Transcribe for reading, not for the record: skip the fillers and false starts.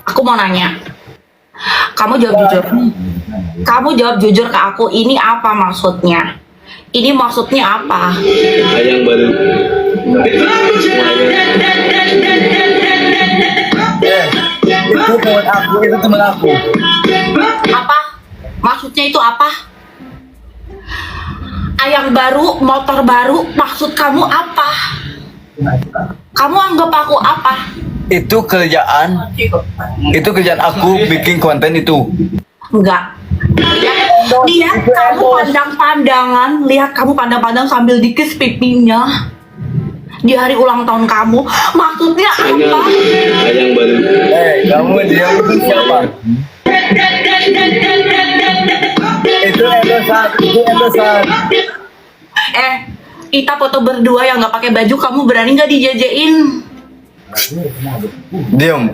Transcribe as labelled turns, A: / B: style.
A: Aku mau nanya. Kamu jawab jujur. Kamu jawab jujur ke aku. Ini apa maksudnya? Ini maksudnya apa?
B: Yang baru.
C: Itu teman aku, itu teman aku.
A: Apa? Maksudnya itu apa? Ayang baru, motor baru, maksud kamu apa? Kamu anggap aku apa?
C: Itu kerjaan aku bikin konten itu.
A: Enggak. Lihat kamu pandang-pandangan, lihat kamu pandang-pandang sambil dikis pipinya di hari ulang tahun kamu. Maksudnya apa?
B: Yang baru.
C: Kamu dia itu siapa? Itu endosan.
A: Kita foto berdua yang nggak pakai baju, kamu berani nggak dijajain?
C: Diam.